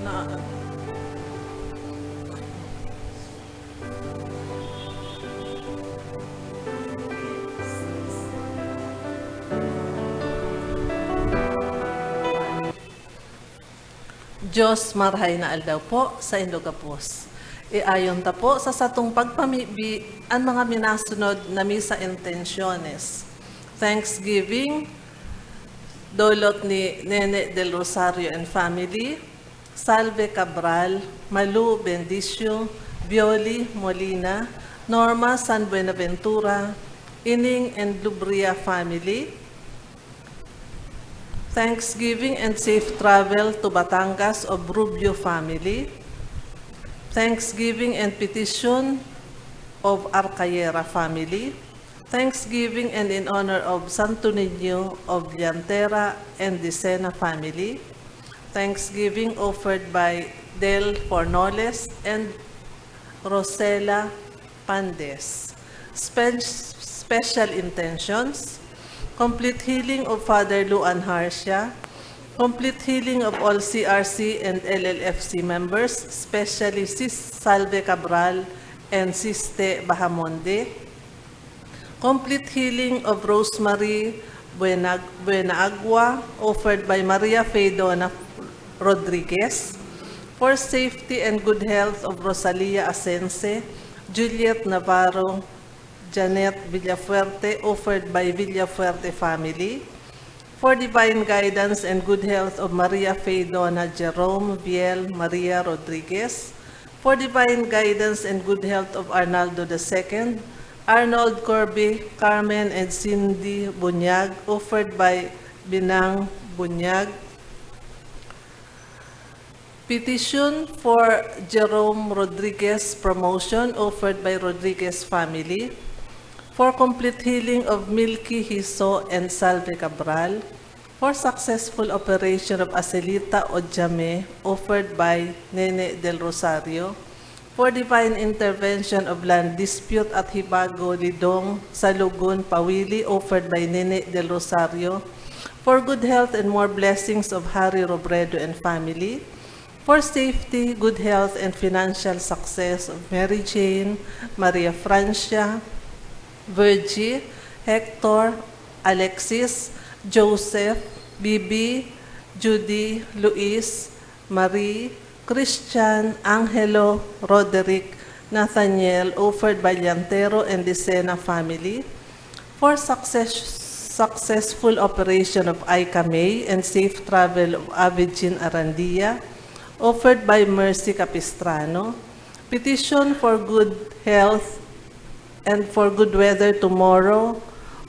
na. Diyos marhay na aldaw po sa Indogapos. Iayon ta po sa satong pagpamibi ang mga minasunod na misa intenciones. Thanksgiving, dolot ni Nene del Rosario and family, Salve Cabral, Malu Bendicio, Violi Molina, Norma San Buenaventura, Ining and Lubria family, Thanksgiving and safe travel to Batangas of Rubio family, Thanksgiving and petition of Arcayera family, Thanksgiving and in honor of Santo Niño of Llantera and Dicena family, Thanksgiving offered by Del Fornoles and Rosela Pandes. Special intentions: complete healing of Father Luan Harsha, complete healing of all CRC and LLFC members, especially Sis Salve Cabral and Siste Bahamonde, complete healing of Rosemary Buenagua, offered by Maria Faydona Rodriguez, for safety and good health of Rosalia Asense, Juliet Navarro, Janet Villafuerte, offered by Villafuerte family, for divine guidance and good health of Maria Faydona Jerome Viel Maria Rodriguez, for divine guidance and good health of Arnaldo II, Arnold Corby, Carmen and Cindy Bunyag, offered by Binang Bunyag. Petition for Jerome Rodriguez promotion, offered by Rodriguez family, for complete healing of Milky Hiso and Salve Cabral, for successful operation of Acelita Ojame, offered by Nene del Rosario, for divine intervention of land dispute at Hibago, Lidong, Salugun, Pawili, offered by Nene del Rosario, for good health and more blessings of Harry Robredo and family, for safety, good health, and financial success of Mary Jane, Maria Francia, Virgie, Hector, Alexis, Joseph, Bibi, Judy, Luis, Marie, Christian, Angelo, Roderick, Nathaniel, offered by Llantero and Dicena family, for successful operation of Aika May and safe travel of Avigin Arandia, offered by Mercy Capistrano, petition for good health and for good weather tomorrow,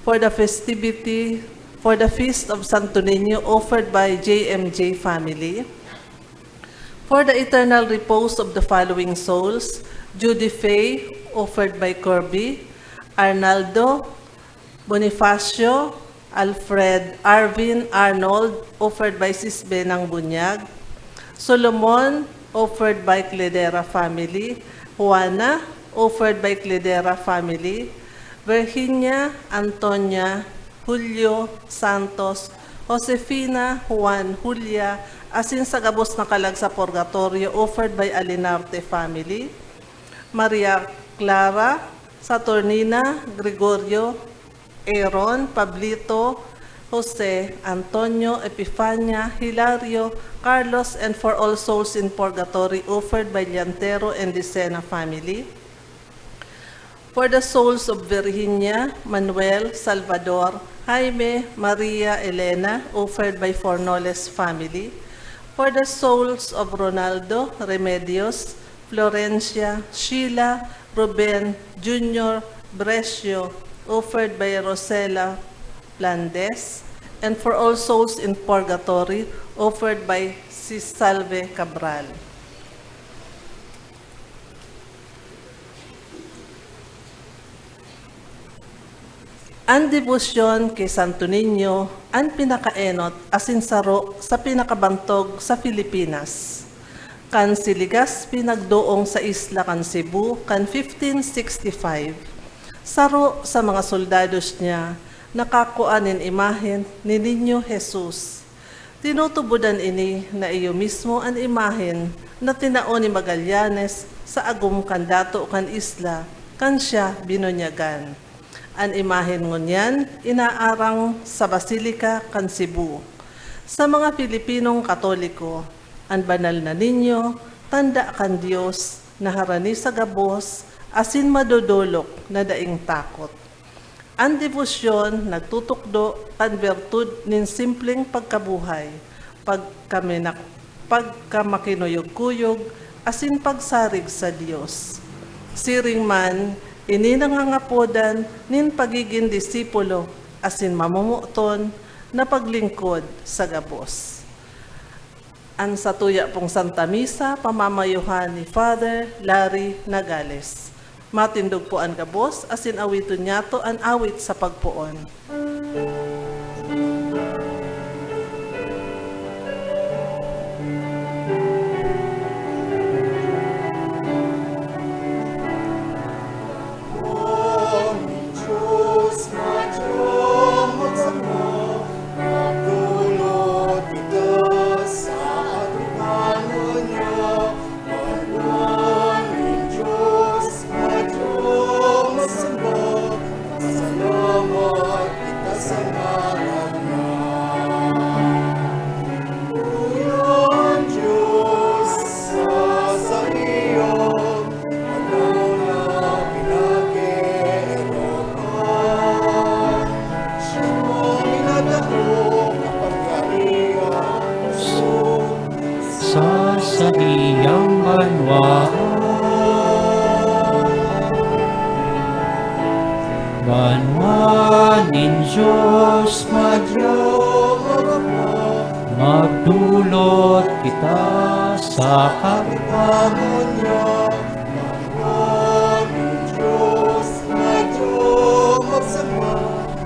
for the festivity, for the Feast of Santo Niño, offered by JMJ family, for the eternal repose of the following souls: Judy Faye, offered by Corby, Arnaldo, Bonifacio, Alfred, Arvin, Arnold, offered by Sis Benang Bunyag, Solomon, offered by Cledera family, Juana, offered by Cledera family, Virginia, Antonia, Julio, Santos, Josefina, Juan, Julia, asin sa gabos na kalag sa purgatorio, offered by Alinarte family, Maria Clara, Saturnina, Gregorio, Aaron, Pablito, Jose, Antonio, Epifania, Hilario, Carlos, and for all souls in purgatory, offered by Llantero and Dicena family, for the souls of Virginia, Manuel, Salvador, Jaime, Maria, Elena, offered by Fornoles family, for the souls of Ronaldo, Remedios, Florencia, Sheila, Ruben, Junior, Brescio, offered by Rosela Landes, and for all souls in purgatory, offered by Sis Salve Cabral. Ang debosyon kay Santo Niño, ang pinakaenot asin saro sa pinakabantog sa Pilipinas. Kan siligas pinagdoong sa isla kan Cebu kan 1565. Saro sa mga soldados niya, nakakuanin imahen ni Niño Jesus. Tinutubudan ini na iyo mismo ang imahen na tinao ni Magallanes sa agum kandato kan isla, kan siya binunyagan. An imahen ngunyan, inaarang sa Basilika kan Cebu. Sa mga Pilipinong Katoliko, ang banal na ninyo, tanda kan Diyos, na harani sa gabos, asin madodolok na daing takot. Ang debosyon nagtutukdo kan bertud nin simpleng pagkabuhay, pagkamakinuyog-kuyog, asin pagsarig sa Diyos. Siring man, ini nangangapodan nin pagiging disipulo, asin mamumuton na paglingkod sa gabos. Ang satuya pong Santa Misa, pamamayuhan ni Father Larry Nagales. Matindog po ang gabos, asin awiton niya to ang awit sa pagpuon. Sa iyang banwanin Diyos magdulot kita sa kapipangon niya. Banwanin Diyos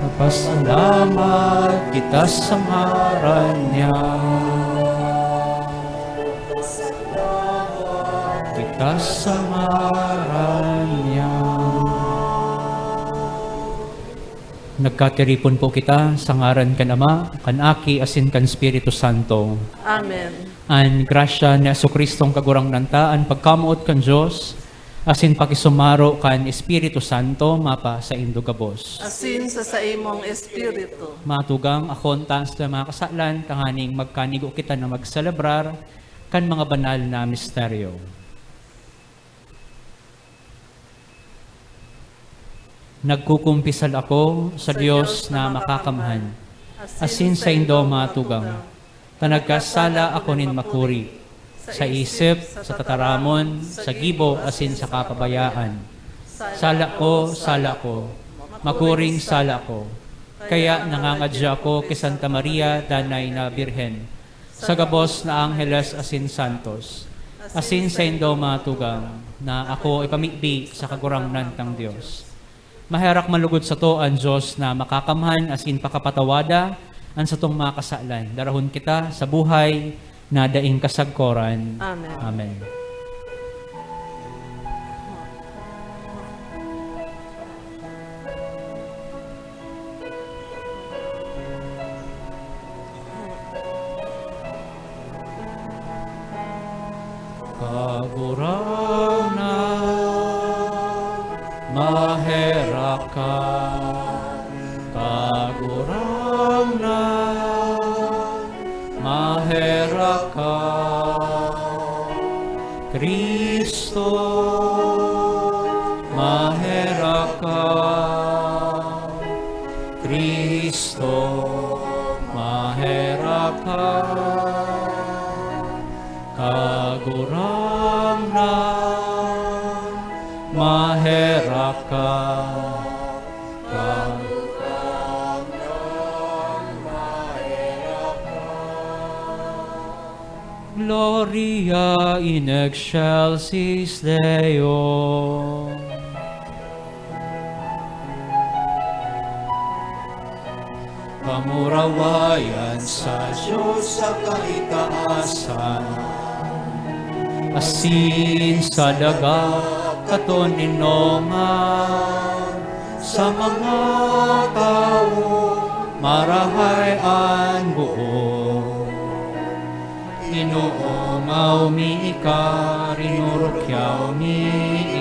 magpasalamat kita sa ngaran niya. Kita sa ngaran niya. Nagkatiripon po kita sa ngaran kan Ama, kan Aki, asin kan Espiritu Santo. Amen. An grasya ni Jesucristong kagurang nanta, an pagkamuot kan Diyos, asin pakisumaro kan Espiritu Santo, mapa sa indugabos. Asin sa imong espiritu. Matugang akonta sa mga kasalan, tanganing magkanigo kita na magselebrar kan mga banal na misteryo. Nagkukumpisal ako sa Diyos na makakamhan, asin sa indo matugang. Tanagkasala ako nin makuri, sa isip, sa tataramon, sa gibo, asin sa kapabayaan. Sala ko, makuring sala ko. Kaya nangangadya ako kay Santa Maria, Danay na Birhen, sa gabos na Angeles asin Santos, asin sa indo matugang, na ako ipamikbi sa kagurang nantang Diyos. Maherak malugod sa to ang Diyos na makakamhan asin pakapatawada ang sa tong mga kasalan. Darahon kita sa buhay na daing kasagkoran. Amen. Amen. Kagurang na maherakan, kagurang na maherakan, Kristo maherakan, Kristo maherakan, kagurang na maherakan. Gloria in excelsis Deo. Pamurawayan sa Diyos sa kaitaasan, asin sa dagat katoninongan, sa mga tao marahay ang buo. Ginoo maumika, rinurukyaw mi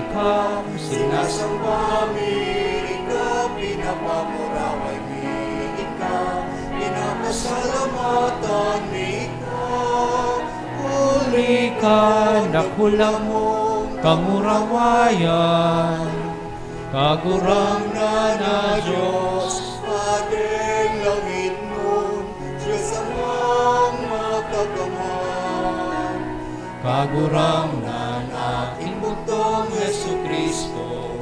ikaw, Sinasamba mi ikaw, pinapamuraway mi ikaw, pinapasalamatan mi ikaw. Uli ka, dakula mo, kamurawayan, kagurang na Diyos, Padeng langit nun, Diyos amang makagamang. kagurang na ating butong Yesu Kristo,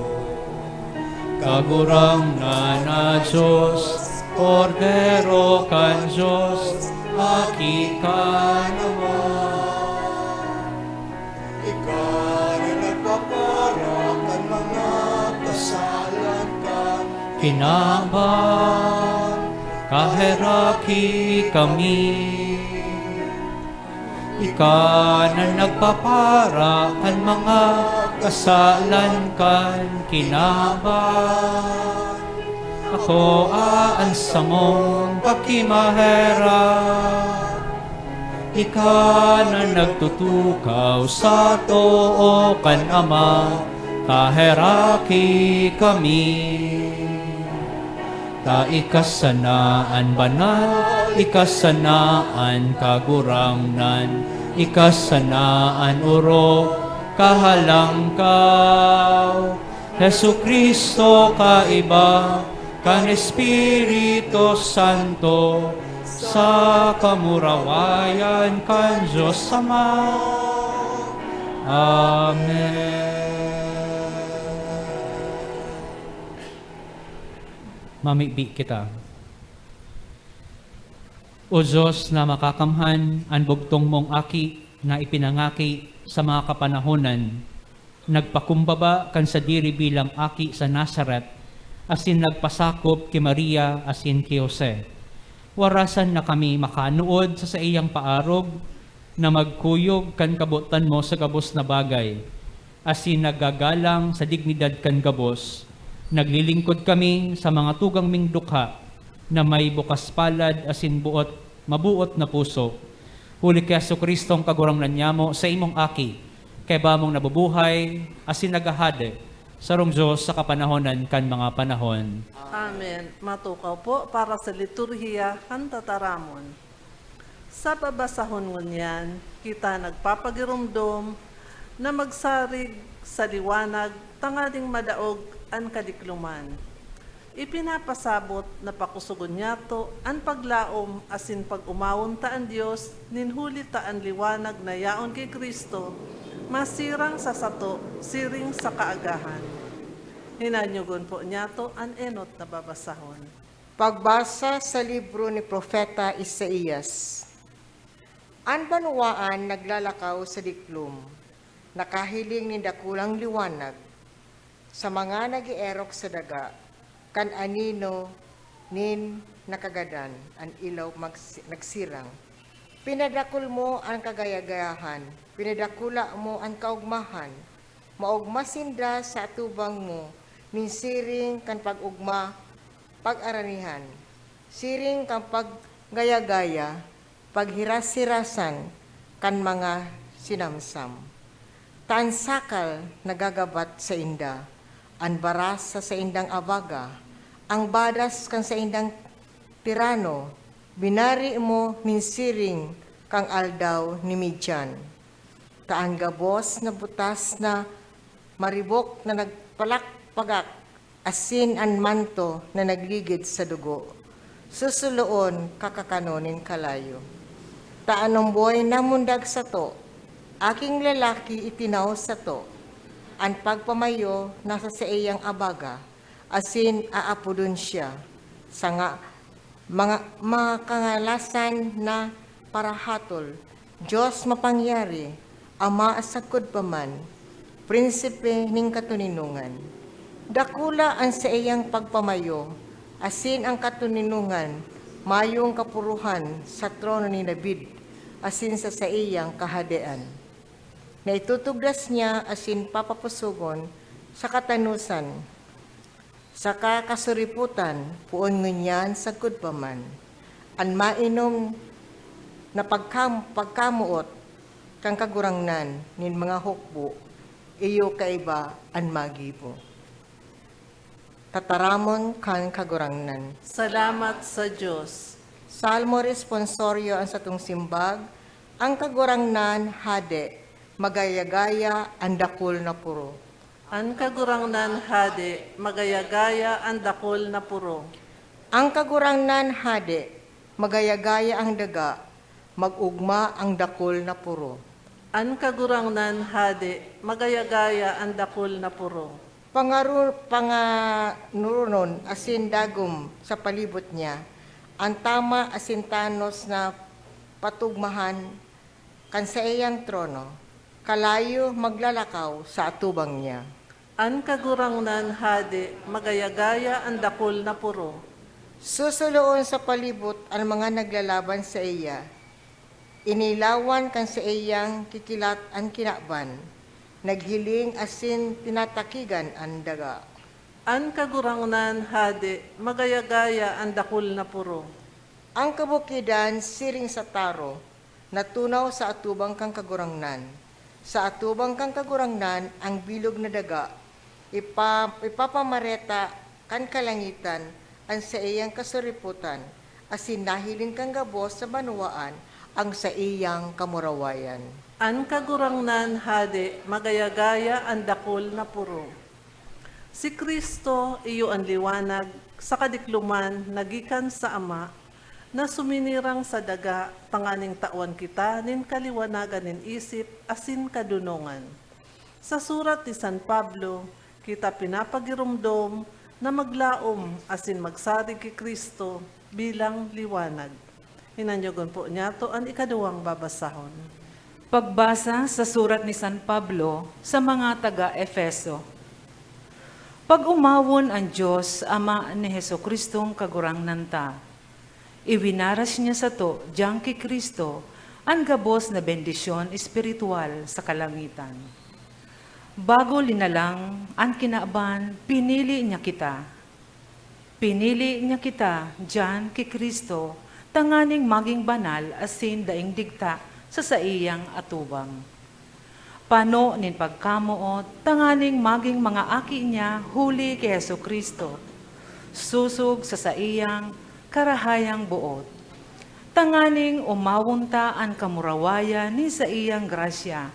kagurang na Diyos, Kordero kan Diyos, aki ka naman. Ikaw na nagpaparakan mga kasalan ka. Kinabang, kaheraki kami. Ika na nagpapara kan mga kasalan kan kinabang. Ako aansa mong pakimahera. Ika na nagtutukaw sa too kan Ama, kaheraki kami. Ta ikasanaan banal, ikasanaan kagurangnan, ikasanaan uro, kahalangkaw. Jesu Kristo kaiba, kan Espiritu Santo, sa kamurawayan kan Diyos Ama. Amen. Mamigbi kita. O Diyos na makakamhan, ang bugtong mong aki na ipinangaki sa mga kapanahonan, nagpakumbaba kan sa diri bilang aki sa Nazaret, asin nagpasakop ki Maria asin ki Jose. Warasan na kami makanuod sa iyang paarog, na magkuyog kan kabutan mo sa gabos na bagay, asin nagagalang sa dignidad kan gabos. Naglilingkod kami sa mga tugang ming dukha na may bukas palad asin mabuot na puso. Huli kay Jesucristo ang kagurangnan niya mo sa imong aki, kay ba mong nabubuhay asin nagahade sarong Diyos sa kapanahonan kan mga panahon. Amen. Matukaw po para sa liturhiya kan tataramon. Sa babasahon ngunyan, kita nagpapagirumdom na magsarig sa liwanag tangading madaog an kadikluman. Ipinapasabot na pakusugon niyato an paglaom asin pag-umawon ta an Dios ninhuli ta an liwanag na yaon kay Kristo, masirang sa sato, siring sa kaagahan. Hinanyugon po niyato an enot na babasahon. Pagbasa sa libro ni Propeta Isaías. An banwaan naglalakaw sa diklom, nakahiling ni dakulang liwanag, sa mga nagierok sa daga, kan anino nin nakagadan, ang ilaw nagsirang. Pinadakul mo ang kagayagayahan, pinadakula mo ang kaugmahan, maugmasinda sa atubang mo, nin siring kan pag-ugma, pag-aranihan, siring kan paggayagaya, paghirasirasan, kan mga sinamsam. Tansakal nagagabat sa inda, ang baras sa indang abaga, ang badas kan sa indang tirano, binari mo ninsiring kang aldaw ni Midyan. Taan gabos na butas na maribok na nagpalakpagak, asin an manto na nagligid sa dugo. Susuloon kakakanonin kalayo. Taan ng buhay na mundag sa to, aking lalaki itinaw sa to, ang pagpamayo nasa sa iyang abaga, asin aapudon siya, sa nga mga kangalasan na parahatol, Diyos mapangyari, Ama asagkod paman, prinsipe ning katuninungan. Dakula ang sa iyang pagpamayo, asin ang katuninungan, mayong kapuruhan sa trono ni David, asin sa iyang kahadean. Na itutugdas niya asin papapusugon sa katanusan, sa kakasuriputan, puon ngunyan sa kudpaman. An mainom na pagkamuot kang kagurangnan nin mga hukbo, iyo kaiba an magibo. Tataramon kan kagurangnan. Salamat sa Diyos. Salmo responsorio ang satong simbag, ang kagurangnan hade, magayagaya ang dakol na puro. An kagurangnan hade, magayagaya ang dakol na puro. Ang kagurangnan hade, magayagaya ang daga, magugma ang dakol na puro. An kagurangnan hade, magayagaya ang dakol na puro. Panganurunon asin dagom sa palibot niya, ang tama asintanos na patugmahan kan sa iyang trono, kalayo maglalakaw sa atubang niya. An kagurangnan hade, magayagaya ang dakol na puro. Susuloon sa palibot ang mga naglalaban sa iya, inilawan kan sa iyang kikilat ang kinakban, naghiling asin tinatakigan ang daga. An kagurangnan hade, magayagaya ang dakol na puro. Ang kabukidan siring sa taro, natunaw sa atubang kang kagurangnan. Sa atubang kang kagurangnan, ang bilog na daga, ipapamareta kan kalangitan, ang sa iyang kasuriputan, asin nahilin kang gabos sa banwaan, ang sa iyang kamurawayan. An kagurangnan hade, magayagaya ang dakol na puro. Si Kristo iyo ang liwanag sa kadikluman nagikan sa Ama, na suminirang sa daga tanganing tawan kita nin kaliwanagan nin isip asin kadunongan. Sa surat ni San Pablo, kita pinapagirumdom na maglaom asin magsarig ki Kristo bilang liwanag. Hinanyogon po niya to ang ikaduwang babasahon. Pagbasa sa surat ni San Pablo sa mga taga-Efeso. Pag umawon ang Diyos, Ama ni Jesucristong kagurangnan ta, iwinaras niya sa to, diyang ki Kristo, ang gabos na bendisyon espiritual sa kalangitan. Bago linalang ang kinaaban, pinili niya kita. Pinili niya kita, dyan ki Kristo, tanganing maging banal asin daing digta sa saiyang atubang. Pano nin pagkamuot, tanganing maging mga aki niya huli kay Jesucristo, susog sa saiyang karahayang buot. Tanganing umawunta ang kamurawayan ni sa iyang grasya,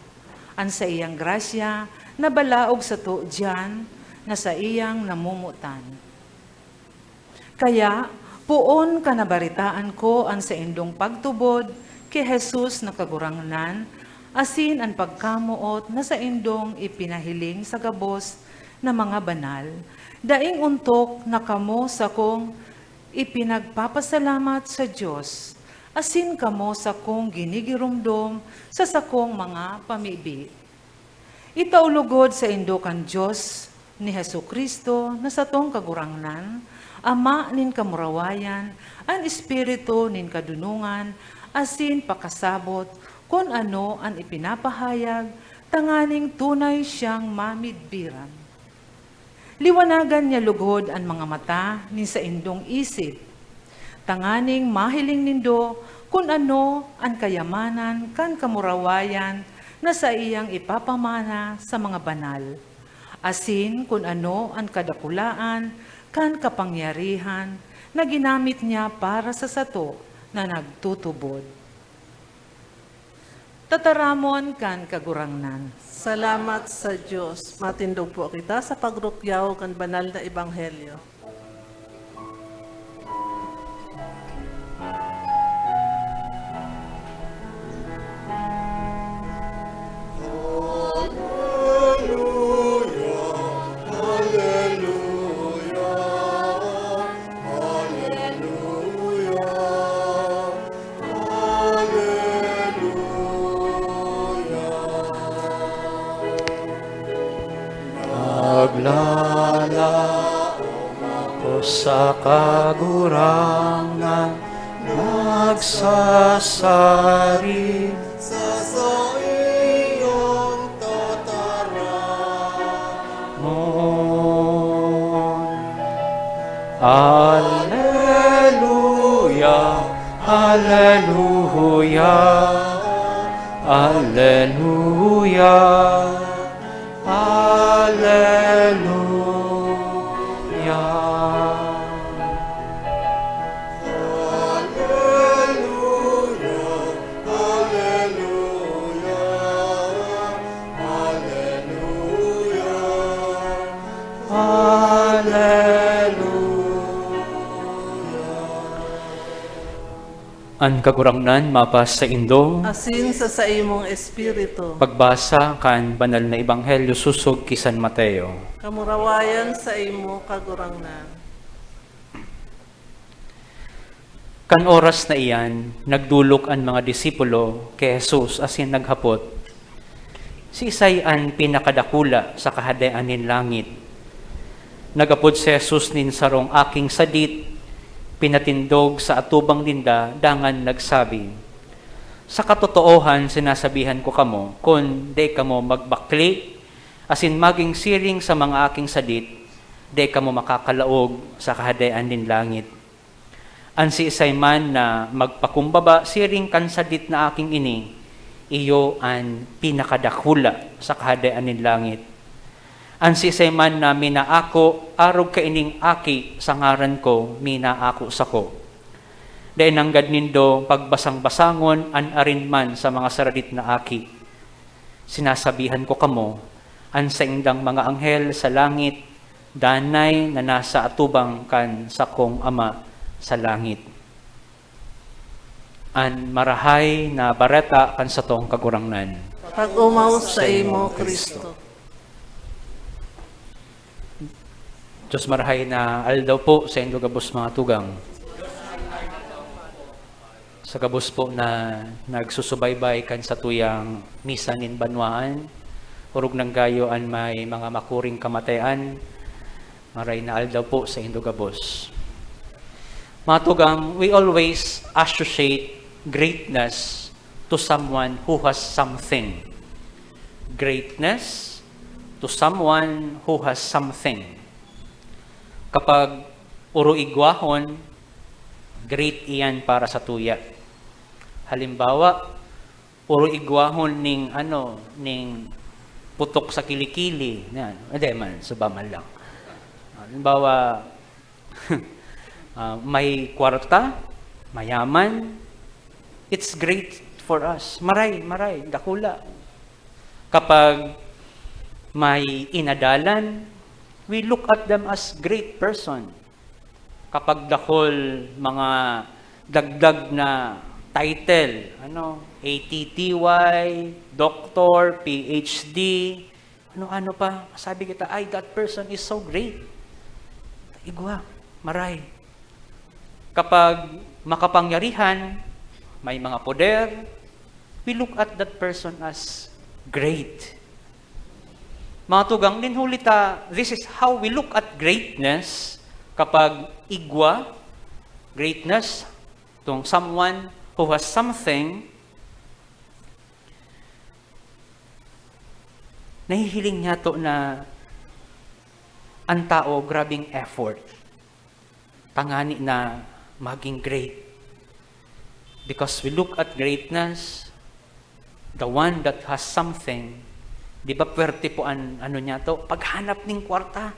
ang sa iyang grasya na balaog sa to diyan na sa iyang namumutan. Kaya, puon ka nabaritaan ko ang sa indong pagtubod kay Jesus na kagurangnan, asin ang pagkamuot na sa indong ipinahiling sa gabos na mga banal, daing untok na kamo sa kong ipinagpapasalamat sa Diyos, asin kamo sa kong ginigirumdom sa sakong mga pamibi. Itaulugod sa indokan Diyos ni Jesucristo na sa tong kagurangnan, Ama nin kamurawayan, ang Espiritu nin kadunungan, asin pakasabot, kung ano ang ipinapahayag, tanganing tunay siyang mamidbiran. Liwanagan niya lugod ang mga mata ni sa indong isip, tanganing mahiling nindo kung ano ang kayamanan kan kamurawayan na sa iyang ipapamana sa mga banal, asin kung ano ang kadakulaan kan kapangyarihan na ginamit niya para sa sato na nagtutubod. Tataramon kan kagurangnan. Salamat sa Diyos. Matindog po kita sa pagrukyaw kan banal na ebanghelyo. Naglalaom ako sa kagurangan, nagsasari sa iyong tataramon. Alleluia, Alleluia. Alleluia. Alleluia. An kagurangnan mapas sa Indo, Asin sa imong espiritu. pagbasa kan banal na ebanghelyo susog ki San Mateo. Kamurawayan sa imo kagurangnan. Kan oras na iyan, nagdulok ang mga disipulo kay Jesus asin naghapot. Si Isay an pinakadakula sa kahadayaan nin langit. Nagapod si Jesus nin sarong aking sadit, pinatindog sa atubang linda, dangan nagsabi, sa katotoohan sinasabihan ko kamo, kung di kamo magbakli, asin maging siring sa mga aking sadit, di kamo makakalaog sa kahadayaan nin langit. An si Isay man na magpakumbaba, siring kan sadit na aking ini, iyo an pinakadakula sa kahadayaan nin langit. An si Isay man na minaako, arog kaining aki sa ngaran ko, minaako sa ko. Dahil nanggad nindo pagbasang-basangon an arin man sa mga saradit na aki. Sinasabihan ko kamo, an sa indang mga anghel sa langit, danay na nasa atubang kan sa kong ama sa langit. An marahay na bareta kan sa tong kagurangnan. Pag-umaw sa imo, Kristo. Diyos marahay na aldaw po sa indo gabos mga tugang. Sa gabos po na nagsusubaybay kan sa tuyang misa nin banwaan, urog ng gayo an may mga makuring kamatayan, maray na aldaw po sa indo gabos. Mga tugang, we always associate greatness to someone who has something. Greatness to someone who has something. Kapag uro igwahon, great iyan para sa tuya. Halimbawa, uro igwahon ning putok sa kilikili. Yan. Hindi man, subaman lang. Halimbawa, may kwarta, mayaman, it's great for us. Maray, dakula. Kapag may inadalan, we look at them as great person. Kapag dakol mga dagdag na title, ATTY, doctor, PhD, ano pa, sabi kita, ay, that person is so great. Igwa, maray. Kapag makapangyarihan, may mga poder, we look at that person as great. Mga tugang, ninhulita, this is how we look at greatness kapag igwa, greatness, itong someone who has something, nahihiling niya to na ang tao, grabing effort, tangani na maging great. Because we look at greatness, the one that has something, di ba pwerte po niya to? Paghanap ng kwarta.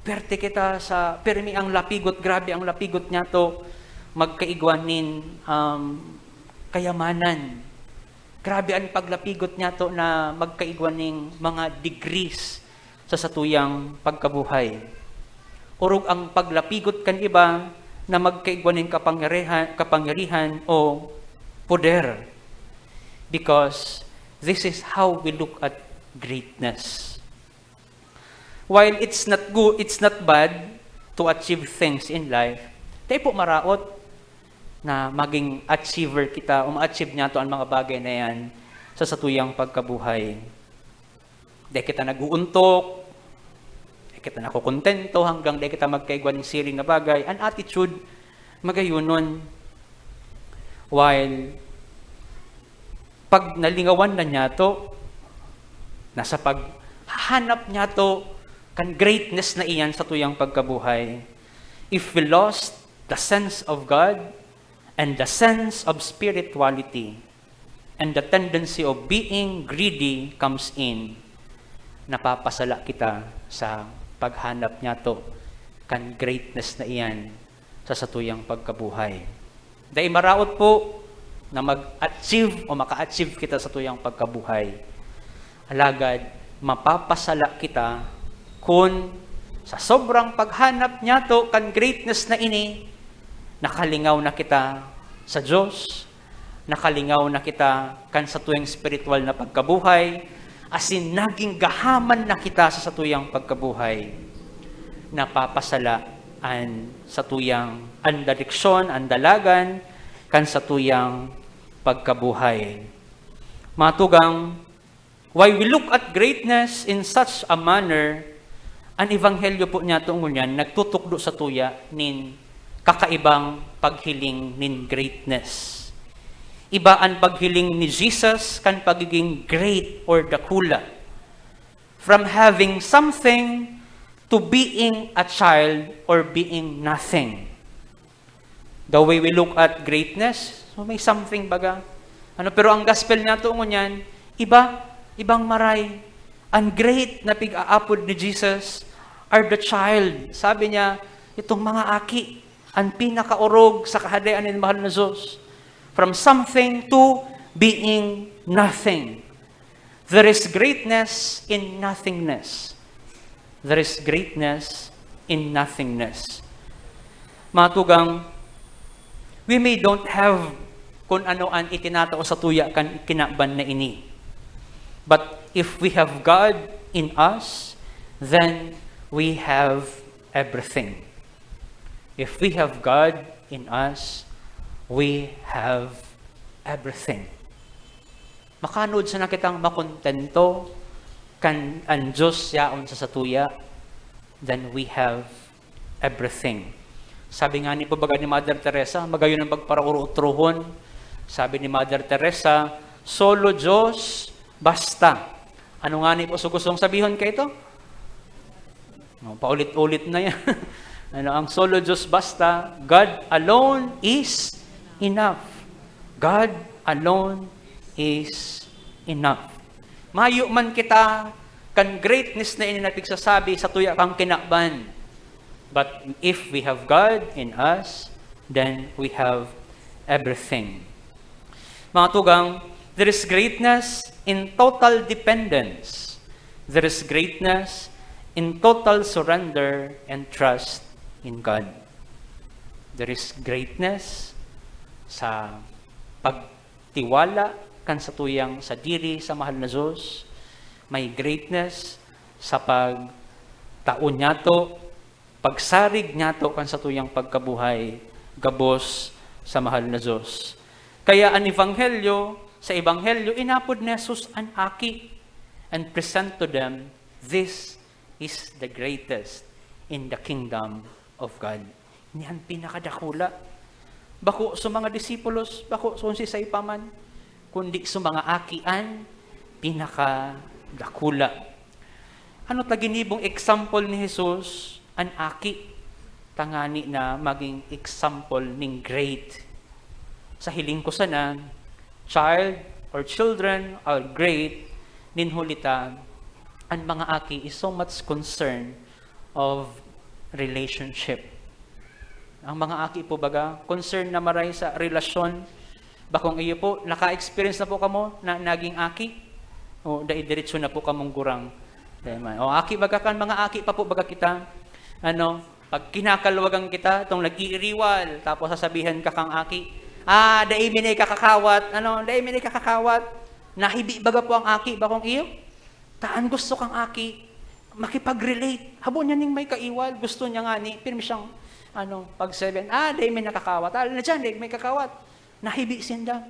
Pwerte kita sa, pirmi ang lapigot, grabe ang lapigot niya to, magkaigwanin kayamanan. Grabe ang paglapigot niya to na magkaigwaning mga degrees sa satuyang pagkabuhay. Urog ang paglapigot kan iba na magkaigwaning kapangyarihan o poder. Because this is how we look at greatness. While it's not good, it's not bad to achieve things in life, tayo po maraot na maging achiever kita o ma-achieve niya to ang mga bagay na yan sa satuyang pagkabuhay. Di kita nag-uuntok, di kita nakukontento hanggang di kita magkaigwan ng siring na bagay. An attitude, magayunon. While pag nalingawan na niya to, nasa paghanap niya to, kan greatness na iyan sa tuyang pagkabuhay. If we lost the sense of God and the sense of spirituality and the tendency of being greedy comes in, napapasala kita sa paghanap niya to kan greatness na iyan sa satuyang pagkabuhay. Dahil maraot po na mag-achieve o maka-achieve kita sa tuyang pagkabuhay. Alagad, mapapasala kita kung sa sobrang paghanap niya to kan greatness na ini, nakalingaw na kita sa Diyos, nakalingaw na kita kan sa tuyang spiritual na pagkabuhay, asin naging gahaman na kita sa satuyang pagkabuhay. Napapasalaan sa tuyang andaliksyon, andalagan, kan sa tuyang pagkabuhay. Matugang, why we look at greatness in such a manner, ang ebanghelyo po niya tungkol yan, nagtutukdo sa tuya nin kakaibang paghiling nin greatness. Iba ang paghiling ni Jesus kan pagiging great or dakula. From having something to being a child or being nothing. The way we look at greatness, so may something baga. Pero ang gospel niya tungkol yan, ibang maray. Ang great na pig-aapod ni Jesus are the child. Sabi niya, itong mga aki, ang pinakaurog sa kahadayaan ng mahal na Diyos. From something to being nothing. There is greatness in nothingness. There is greatness in nothingness. Matugang, we may don't have kung ano ang itinatao sa tuya kan kinaban na ini. But if we have God in us, then we have everything. If we have God in us, we have everything. Makanod sa nakitang makontento kan ang Diyos yaon sa satuya, then we have everything. Sabi nga ni pabaga ni Mother Teresa, magayon ang pagparaurutruhon. Sabi ni Mother Teresa, solo Diyos, basta. Ano nga ni po gustong sabihin kayo ito? Paulit-ulit na yan. Ang solo Diyos, basta. God alone is enough. God alone is enough. Mayo man kita kan greatness na ininapigsasabi sa tuya kang kinakban. But if we have God in us, then we have everything. Mga tugang, there is greatness in total dependence. There is greatness in total surrender and trust in God. There is greatness sa pagtiwala kan sa tuyang sa diri sa mahal na Diyos. May greatness sa pagtaon niyato, pagsarig niyato kan sa tuyang pagkabuhay, gabos sa mahal na Diyos. Kaya ang ebanghelyo, sa ebanghelyo, inapod ni Jesus ang aki and present to them, this is the greatest in the kingdom of God. Ini ang pinakadakula. Bako sa mga disipulos, bako sa si Saypaman, kundi sa mga akian, pinakadakula. Ano taginibong example ni Jesus, ang aki, tangani na maging example ning great. Sa hiling ko sana, child or children are great, ninhulita, ang mga aki is so much concerned of relationship. Ang mga aki po baga, concern na maray sa relasyon. Bakong iyo po, naka-experience na po kamo na naging aki? O daidiretso na po kamong gurang. O aki baga kan, mga aki pa po baga kita. Pag kinakalwagang kita, itong nag-iiriwal, tapos sasabihan ka kang aki, dai minay kakakawat, dai minay kakakawat, nahibi baga po ang aki, bakong iyo? Taan gusto kang aki, makipag-relate. Habo niya ning may kaiwal, gusto niya nga ni, pirmi siyang, pag 7, dai may nakakawat, na dyan, dai may kakawat. Nahibi sinda.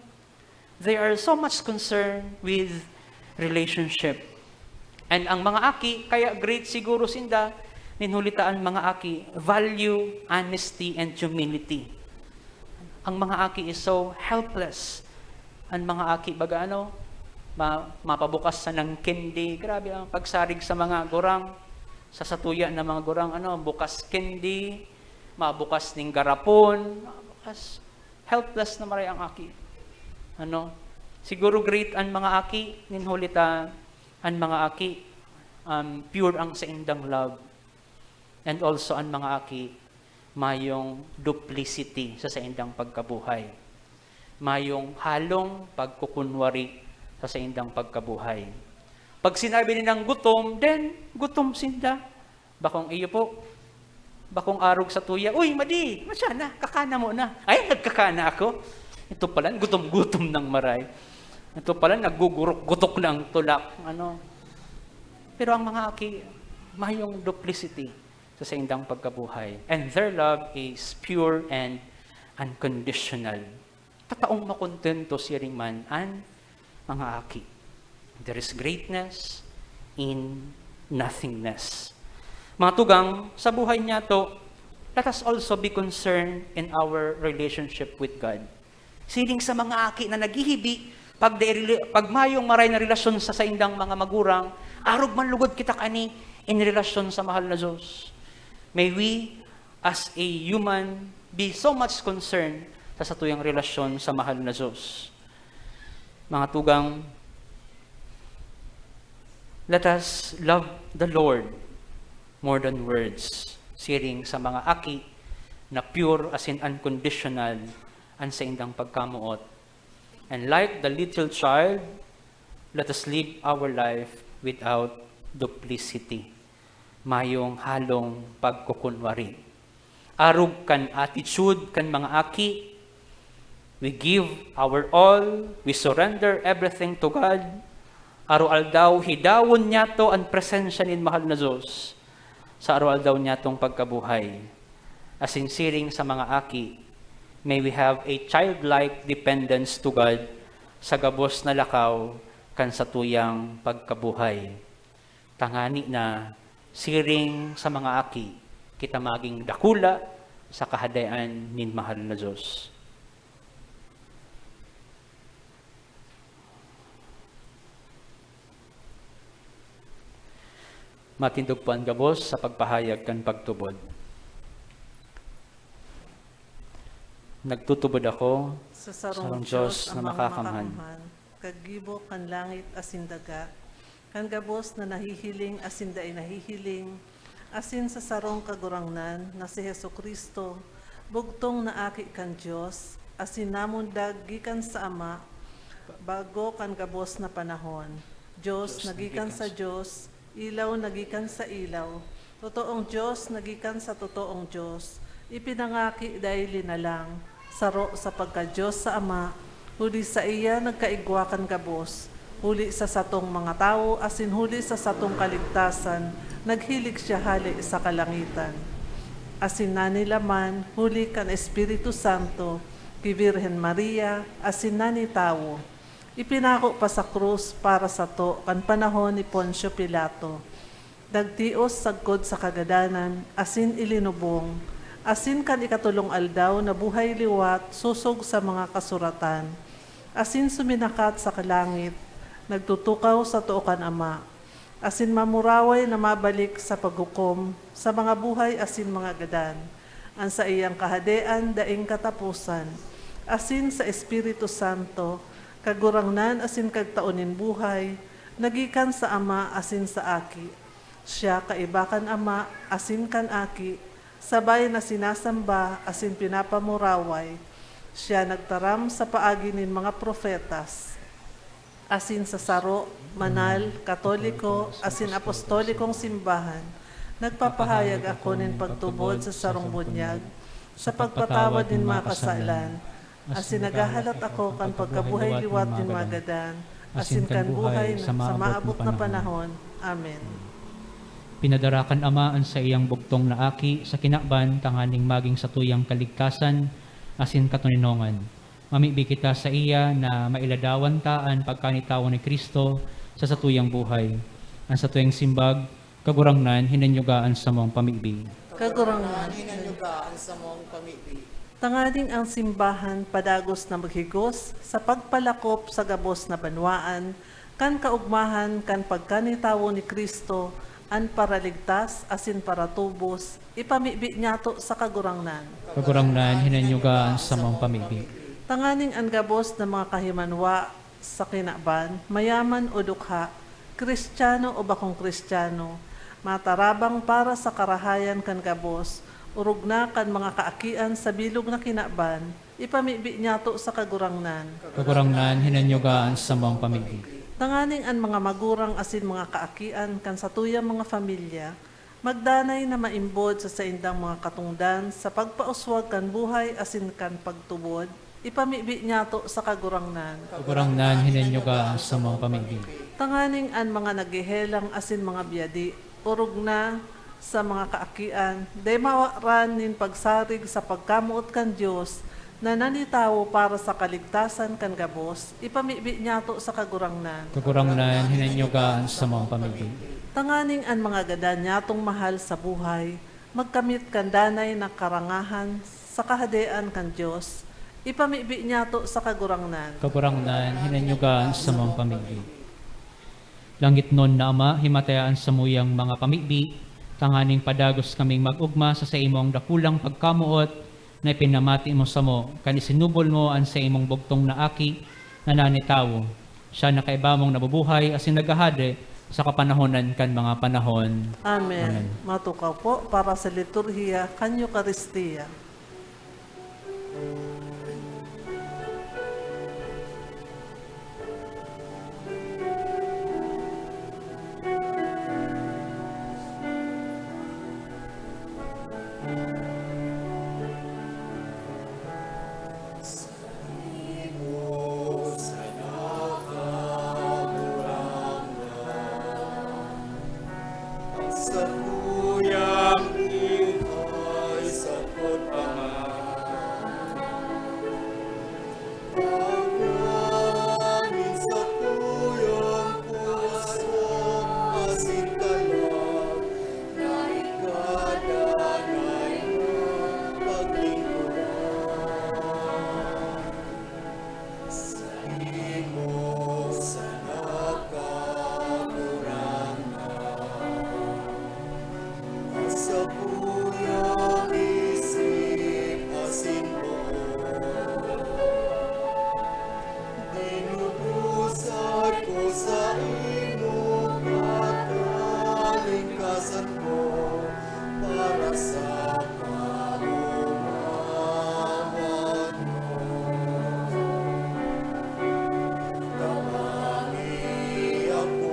They are so much concerned with relationship. And ang mga aki, kaya great siguro sinda, ninhulitaan mga aki, value, honesty, and humility. Ang mga aki is so helpless. Ang mga aki, baga mapabukas sa ng kendi. Grabe ang pagsarig sa mga gurang, sa satuya ng mga gurang, bukas kendi, mabukas ning garapon, mabukas. helpless na maray ang aki. Ano? Siguro great ang mga aki, ninhulita ang mga aki, pure ang sa indang love. And also ang mga aki, mayong duplicity sa indang pagkabuhay. Mayong halong pagkukunwari sa indang pagkabuhay. Pag sinabi nilang gutom, then gutom sinda. Bakong iyo po, bakong arog sa tuya, uy, madi, masya na, kakana mo na. Ay, nagkakana ako. Ito pala, gutom-gutom ng maray. Ito pala, naggugurok-gutok ng tulak. Ano? Pero ang mga aki, mayong duplicity sa indang pagkabuhay. And their love is pure and unconditional. Tataong makontento siring man ang mga aki. There is greatness in nothingness. Mga tugang, sa buhay niya to, let us also be concerned in our relationship with God. Siling sa mga aki na naghihibi, pag mayong maray na relasyon sa indang mga magurang, arog man lugod kita kani in relasyon sa mahal na Diyos. May we, as a human, be so much concerned sa satuyang relasyon sa mahal na Diyos. Mga tugang, let us love the Lord more than words. Siring sa mga aki na pure as in unconditional ang sa indang pagkamuot. And like the little child, let us live our life without duplicity. Mayong halong pagkukunwari. Arog kan attitude kan mga aki, we give our all, we surrender everything to God. Araw-aldaw, hidawon niya to ang presensya ni mahal na Diyos sa araw-aldaw niya tong pagkabuhay. Asinsiring sa mga aki, may we have a childlike dependence to God sa gabos na lakaw kan sa tuyang pagkabuhay. Tangani na siring sa mga aki, kita maging dakula sa kahadayan nin mahal na Diyos. Matindog po ang gabos sa pagpahayag kan pagtubod. Nagtutubod ako Sa sarong Diyos na makakamhan. Kagibo kan langit asin daga, kan gabos na nahihiling asin daay nahihiling, asin sa sarong kagurangnan na si Jesucristo, bugtong na aki kan Diyos, asin namon gikan sa Ama, bago kan gabos na panahon. Diyos nagikan sa Diyos, ilaw nagikan sa ilaw, totoong Diyos nagikan sa totoong Diyos, ipinangaki dahil na lang, saro sa pagka-Diyos sa Ama, huli sa iya nagkaigwakan gabos, huli sa satong mga tao, asin huli sa satong kaligtasan, naghilig siya hali sa kalangitan. Asin na nila man, huli kan Espiritu Santo, ki Virhen Maria, asin na ni tao. Ipinako pa sa krus para sa to, kan panahon ni Poncio Pilato. Dagtios sagkod sa kagadanan, asin ilinubong, asin kan ikatulong aldaw na buhay liwat, susog sa mga kasuratan. Asin suminakat sa kalangit, nagtutukaw sa tuokan Ama. Asin mamuraway na mabalik sa paghukom, sa mga buhay asin mga gadan. Ang sa iyang kahadean daing katapusan. Asin sa Espiritu Santo, kagurangnan asin kagtaonin buhay, nagikan sa Ama asin sa aki. Siya kaibakan Ama asin kan aki, sabay na sinasamba asin pinapamuraway. Siya nagtaram sa paagi nin mga profetas, asin sa saro, manal, katoliko, asin apostolikong simbahan, nagpapahayag ako nin pagtubod sa sarong bunyag, sa pagpatawad nin mga kasalan, asin nagahalat ako kan pagkabuhay liwat nin magadan, asin kan buhay sa maabot na panahon. Amen. Pinadarakan Ama ang sa iyang bugtong na aki sa kinakban tanganing maging sa tuyang kaligtasan asin katuninongan. Mamibi kita sa iya na mailadawan taan pagkanitawan ni Kristo sa satuyang buhay. Ang satuyang simbag, kagurangnan, hinanyugaan sa mong pamibi. Kagurangnan, Hinanyugaan sa mong pamibi. tanganing ang simbahan padagos na maghigos sa pagpalakop sa gabos na banwaan, kan kaugmahan kan pagkanitawo ni Kristo, an paraligtas asin para tubos, ipamibi niyato sa kagurangnan. Kagurangnan, hinanyugaan sa mong pamibi. Tanganing ang gabos ng mga kahimanwa sa kinaban, mayaman o dukha, Kristiyano o bakong Kristiyano, matarabang para sa karahayan kan gabos, urog na kan mga kaakian sa bilog na kinaban, ipamibi niya to sa kagurangnan. Kagurangnan, hinanyugaan sa mong pamilya. Tanganing ang mga magurang asin mga kaakian kan sa tuyang mga pamilya, magdanay na maimbod sa saindang mga katungdan sa pagpauswag kan buhay asin kan pagtubod, ipamibi niya to sa kagurangnan. Kagurangnan, hinanyugaan sa mong pamilya. Tanganing an mga nagihelang asin mga biyadi, urog na sa mga kaakian, day mawaran nin pagsarig sa pagkamuot kan Diyos, na nanitawo para sa kaligtasan kan gabos, ipamibi niya to sa kagurangnan. Kagurangnan, hinanyugaan sa mong pamilya. Tanganing an mga gada niya tong mahal sa buhay, magkamit kan danay na karangahan sa kahadean kan Diyos, ipamibi niya to sa kagurangnan. Kagurangnan, hinanyugaan sa mong pamilya. Langit nun na Ama, himatayaan sa muyang mga pamigbi, tanganing padagos kaming mag-ugma sa imong dakulang pagkamuot, na ipinamati mo sa mo, kanisinubol mo ang sa imong bugtong na aki, na nanitawo. Siya na kaibamong nabubuhay, asin nagahade, sa kapanahonan kan mga panahon. Amen. Matukaw po para sa liturhiya kan Eucharistia. Sa tuyang buhay sa pagpangalan, pagkamin sa tuyang puso, asin kayo, na ikadanay ng paglingkuran. Sa imo sa sa puyang isip asin mo, dinudusad ko sa imo katalingkasan mo, para sa kaumawan mo. Kamangi ako,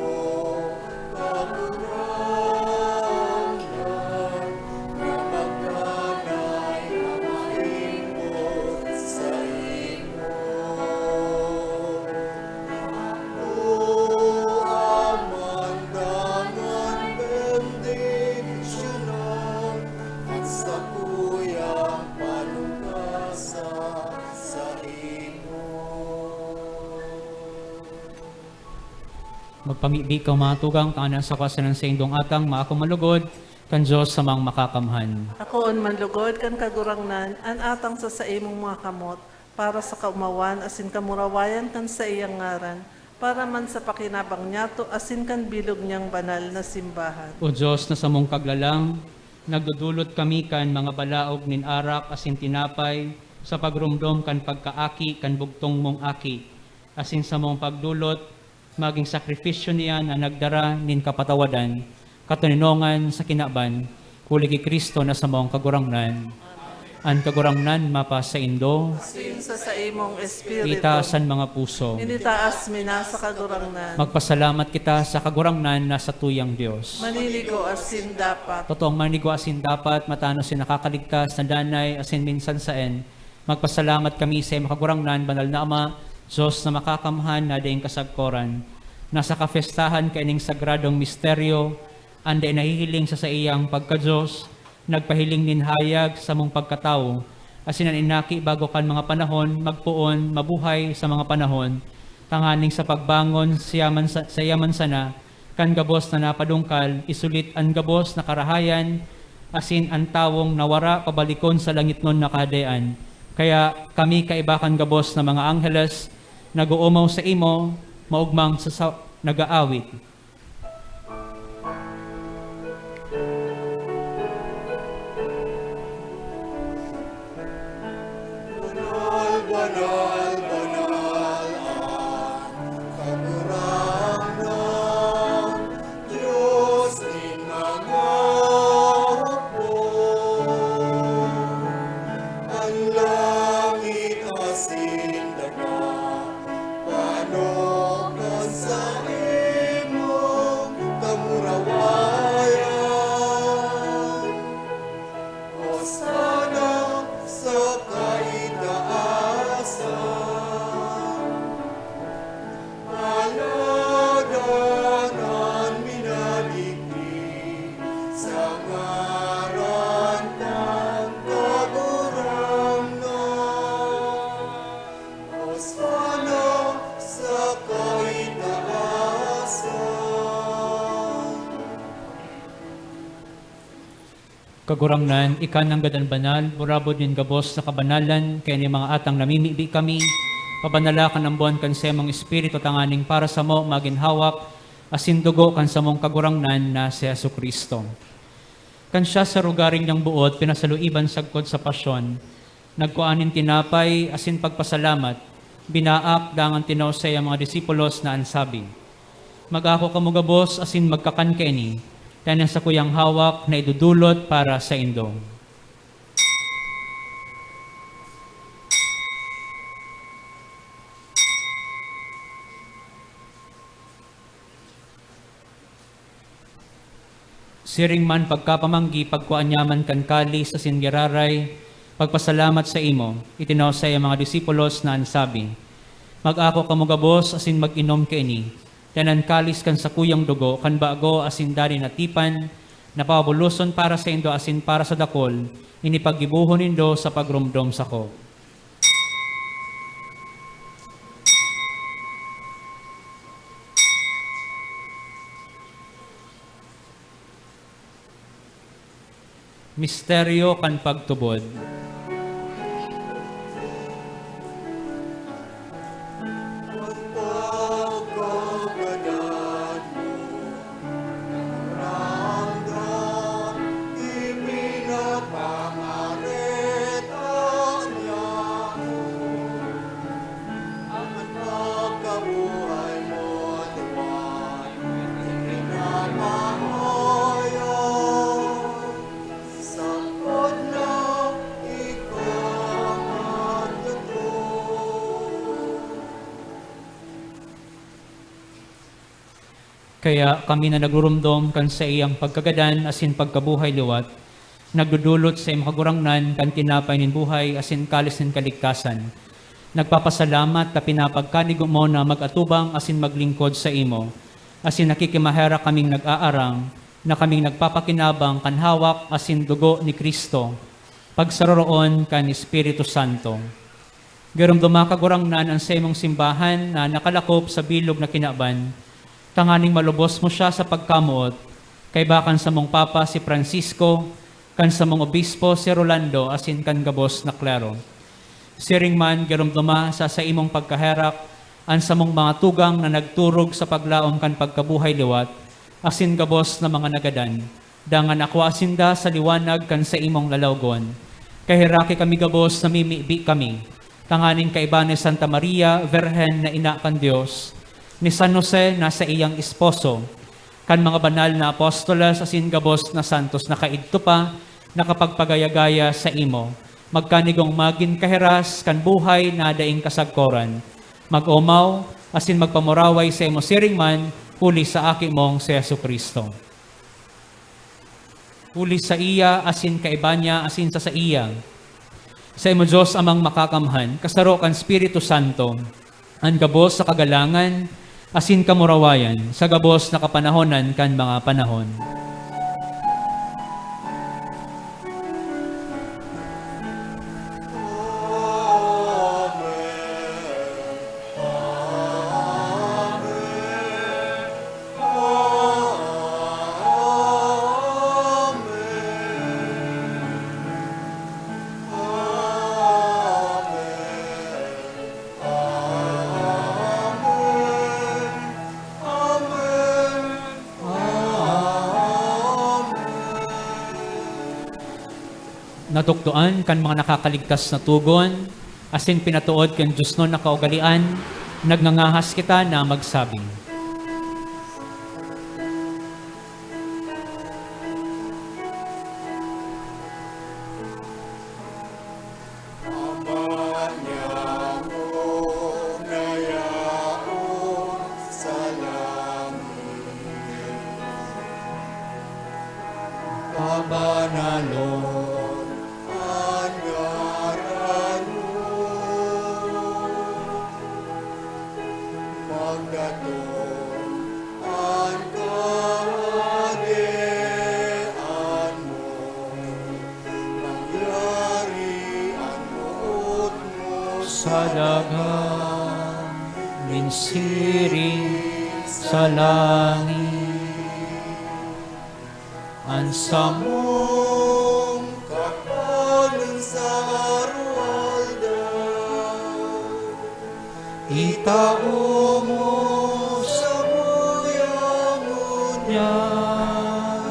Magpamibi ka matugang, tanan sa kasanan sa indong atang, maakong malugod, kan Diyos sa mga makakamhan. Ako on manlugod kan kagurangnan, an atang sa imong mga kamot, para sa kaumawan asin kamurawayan kan sa iyang ngaran, para man sa pakinabang niya to asin kan bilog niyang banal na simbahan. O Diyos na sa mong kaglalang, nagdudulot kami kan mga balaog nin arak asin tinapay, sa pagrumdom kan pagkaaki kan bugtong mong aki, asin sa mong pagdulot, maging sakripisyo niya na nagdara nin kapatawadan, katuninongan sa kinaban, kuligi Kristo na sa mong kagurangnan. Ang kagurangnan mapa sa indo, Sin sa imong espiritu, itaasan mga puso. initaas mina sa kagurangnan, Magpasalamat kita sa kagurangnan na sa tuyang Diyos. maniligo asin dapat. Totoong manigo asin dapat, matano si nakakaligtas na danay asin minsan saen. Magpasalamat kami sa iyong kagurangnan, banal na Ama, Diyos na makakamhan na daing kasagkoran. Nasa kafestahan kaining sagradong misteryo, ande nahihiling sa iyang pagka-Diyos, nagpahiling ninhayag sa mong pagkatao, asin ang inaki bago kan mga panahon, magpuon, mabuhay sa mga panahon, tanganing sa pagbangon sa yaman sana, kan gabos na napadungkal, isulit ang gabos na karahayan, asin ang tawong nawara pabalikon sa langit nun na kahadean. Kaya kami kaibakan gabos na mga angheles, nag-uumaw sa imo, maugmang sa nag-aawit. Banal, banal, sa imong kamurawayan. Hosana sa kaitaasan. Paladanan minaliki sa ngaran ng Kagurangnan. Hosana sa kaitaasan. Kagurangnan, ikan ng gadan banal, burabod din gabos na kabanalan, kaya ni mga atang namimibi kami, pabanala ka ng buwan kan semong Espiritu tanganing para sa mo maginhawak, asindugo kan sa mong kagurangnan na si Jesucristo. Kan siya sa rugaring niyang buot, pinasaluiban sagkod sa pasyon, nagkuanin tinapay, asin pagpasalamat, binaak, dangan tinausay ang mga disipulos na ansabi. Mag-ako kamugabos, asin magkakankeni, tayo sa kuyang hawak na idudulot para sa indong. Siring man pagkapamanggi, pagkuanyaman kan kali sa singgiraray, pagpasalamat sa imo, itinausay ang mga disipulos na ansabi. Mag-ako kamugabos, asin mag-inom kaini, tanan kalis kan sa kuyang dugo, kan bago asin dari na tipan, napabuluson para sa indo asin para sa dakol, inipagibuhon indo sa pagrumdom sa ko. Misteryo kan pagtubod. Pagkagadan mo, ramdam, ipinapangarita niya mo. Ang pagkabuhay mo, tuwan, ipinapahayag. Sakot na ikaw ang totoo. Kaya kami na nagrurumdom kan sa iyang pagkagadan asin pagkabuhay liwat, nagdudulot sa iyong kagurangnan kan tinapay nin buhay asin kalis nin kaligtasan. Nagpapasalamat na pinapagkanigo mo na mag-atubang asin maglingkod sa imo, asin nakikimahera kaming nag-aarang, na kaming nagpapakinabang kan hawak asin dugo ni Kristo, pagsaroroon kan Espiritu Santo. Garumduma kagurangnan ang sa imong simbahan na nakalakop sa bilog na kinaban, tanganing malubos mo siya sa pagkamuot, kay bakan sa mong Papa si Francisco, kan sa mong Obispo si Rolando, asin kan gabos na klero. Siring man, garumduma sa imong pagkaherak, an sa mong mga tugang na nagturog sa paglaom kan pagkabuhay liwat, asin gabos na mga nagadan, dangan akwasinda sa liwanag kan sa imong lalawgon. Kahiraki kami gabos na mimibi kami, tanganing kaiba ni Santa Maria, Virhen na ina kan Diyos, ni San Jose na sa iyang esposo, kan mga banal na apostolas asin gabos na santos na kaidto pa, nakapagpagaya-gaya sa imo, magkanigong magin kahiras kan buhay na daing kasagkoran, mag-umaw, asin magpamuraway sa imo siring man, huli sa aki mong si Jesucristo. Huli sa iya, asin kaiba niya, asin sa iya. Sa imo Diyos amang makakamhan, kasaro kan Espiritu Santo, ang gabos sa kagalangan, asin kamurawayan, sa gabos na kapanahonan kan mga panahon. Natukdoan kan mga nakakaligtas na tugon, asin pinatuod kan Diyos no nakaugalian, nagnangahas kita na magsabing. Ama niya mo ngayon sa panalon ang ngaran mo. Magdaton ang kahadean mo. Mangyari ang buot mo sa dagat, minsiring sa langit. Ang samong mong kapanan sa ruwaldaw. itao mo Sa muyangon yan,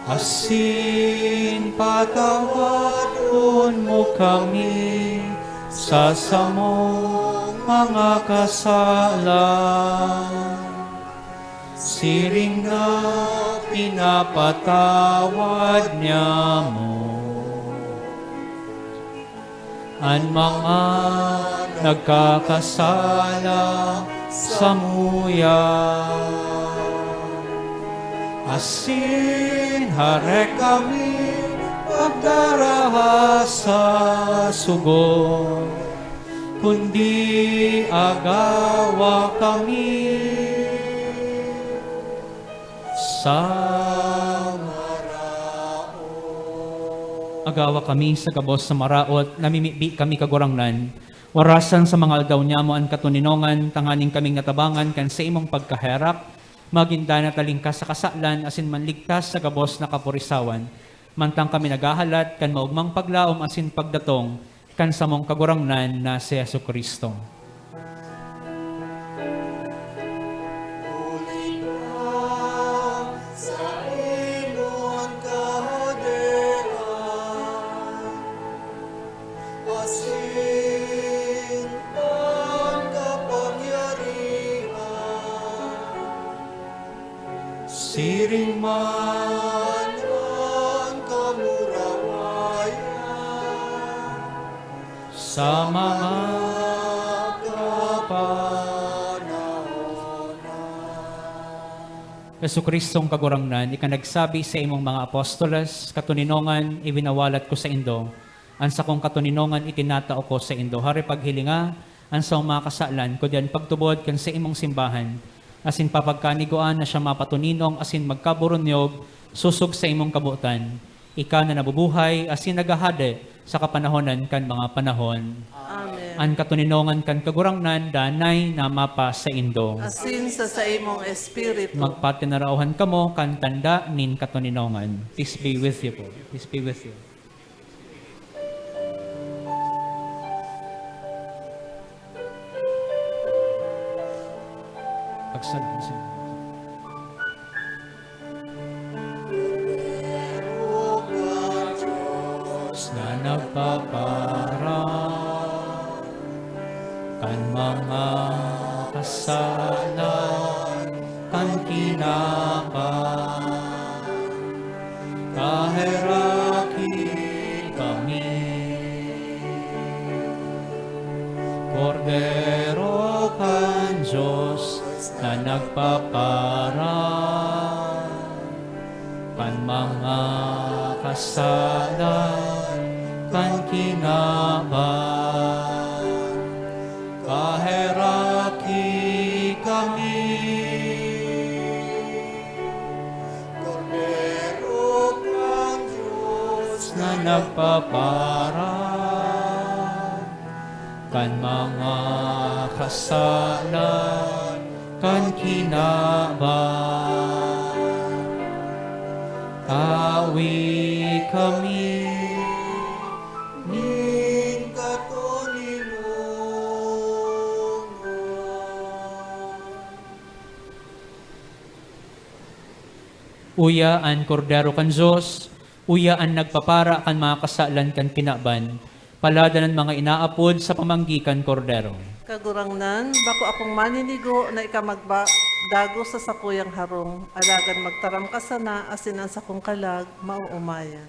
asin patawadon mo kami sa samong mga kasalan. Siring na pinapatawad niya mo ang mga nagkakasala sa muya. Asin hare kami pagdaraha sa sugo, kundi agawa kami sa agawa kami sa gabos sa maraot, namimibi kami kagurangnan, warasan sa mga aldaw niya mo ang katuninongan, tanganing kaming natabangan kan sa imong pagkaherap, maginda na talingkas sa kasalan, asin manligtas sa gabos na kapurisawan, mantang kami nagahalat, kan maugmang paglaom asin pagdatong, kan sa mong kagurangnan na si Jesucristo. sa imong kahadean. Asin ang kapangyarihan. Siring man Ang kamurawayan. sa mga Jesucristong kagurangnan, ikanagsabi sa imong mga apostolas, katuninongan, ibinawalat ko sa indo, ang sa kong katuninongan itinatao ko sa indo. Hari paghilinga, ang sa mga kasalan, kudian pagtubod kan sa imong simbahan, asin papagkaniguan na siya mapatuninong, asin magkaburunyog, susog sa imong kabutan. Ika na nabubuhay, asin nagahade sa kapanahonan kan mga panahon. Amen. Ang katuninongan kan kagurangnan, danay na mapa sa indo. Asin sa imong espiritu. Magpatinarauhan kamo kan tanda nin katuninongan. Peace be with you po. Peace be with you. Pagsalam. Diyos na nagpaparang kan mga kasalan, kan kinapan, kaheraki kami. Kordero kan Diyos na nagpaparang kan mga kasalan, kan kinaban, kaheraki kami. Kordero kang Diyos Na nagpaparang kan mga kasalan, kan kinaban, kawi kami. ning katuninongan. Uya ang kordero kan Diyos, uya ang nagpapara kan mga kasalan kan kinaban, palada ng mga inaapod sa pamanggikan kordero. Kagurangnan, bako akong maninigo na dago sa sakuyang harong, alagan magtaram ka sana, asinan sa kong kalag, mauumayan.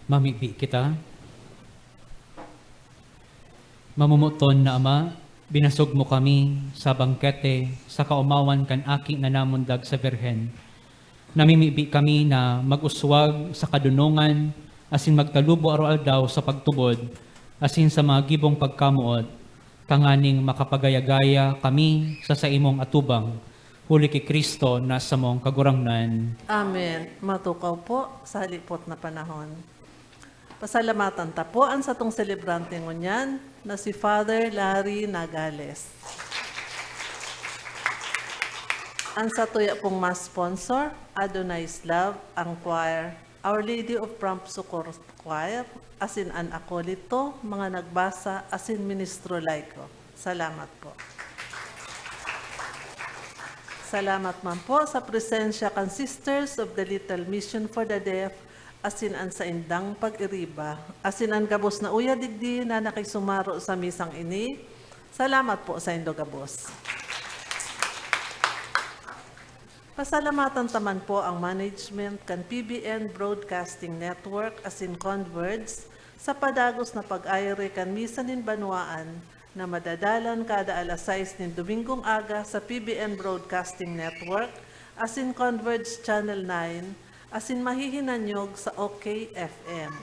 Mamibi kita. Mamumuton na Ama, binasog mo kami sa bangkete sa kaumawan kan aki na namundag sa Birhen. Namimibi kami na mag-uswag sa kadunungan, asin magtalubo araw-aldaw sa pagtubod, asin sa mga gibong pagkamuot, kanganing makapagayagaya kami sa imong atubang, huli kay Kristo na sa mong kagurangnan. Amen. Matukaw po sa halipot na panahon. Pasalamatan tapuan sa tong celebrante ngunyan na si Father Larry Nagales. Ang sa tuya pong mas sponsor, Adonai's Love, ang choir, Our Lady of Prompt Succor Choir, asin an akolito, mga nagbasa, asin ministro laiko. Salamat po. Salamat man po sa presensya kan Sisters of the Little Mission for the Deaf, asin an sa indang pag-iriba, asin an gabos na uya digdi na nakisumaro sa misang ini. Salamat po sa indo gabos. Pasalamatan taman po ang management kan PBN Broadcasting Network asin Converge sa padagos na pag-ayari kan misa nin Banwaan na madadalan kada alas 6 nin Domingong aga sa PBN Broadcasting Network asin Converge Channel 9 asin mahihinanyog sa OK FM.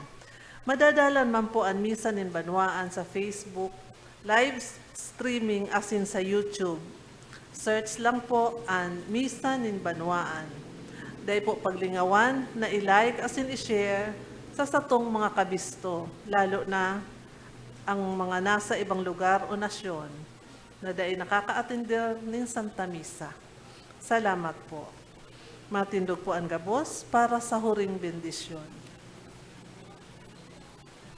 Madadalan man po ang misa nin Banwaan sa Facebook, live streaming asin sa YouTube. Search lang po ang Misa nin Banwaan. Dahil po paglingawan na i-like asin i-share sa satong mga kabisto, lalo na ang mga nasa ibang lugar o nasyon na dahil nakaka-attender nin Santa Misa. Salamat po. Matindog po ang gabos para sa huring bendisyon.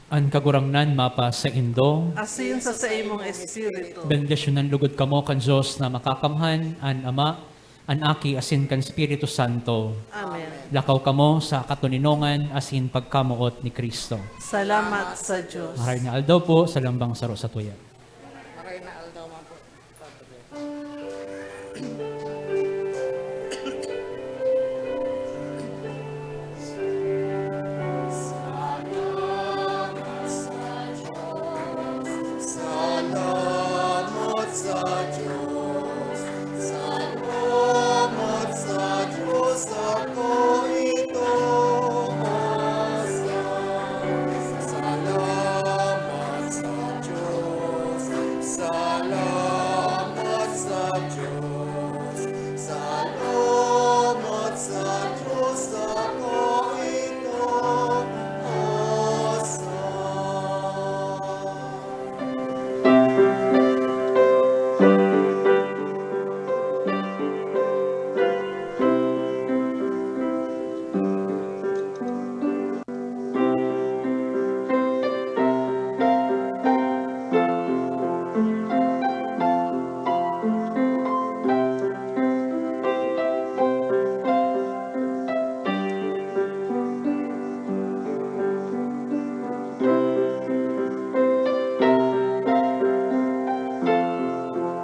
Ang kagurangnan mapa sa Indo, Asin sa imong espiritu. bendisyonan lugod kamo kan Diyos na makakamhan, an Ama, an Aki, asin kan Espiritu Santo. Amen. Lakaw kamo sa katuninongan, asin pagkamuot ni Kristo. Salamat sa Diyos. Maray na aldaw po sa lambang saro sa tuya. Maray na aldaw man po.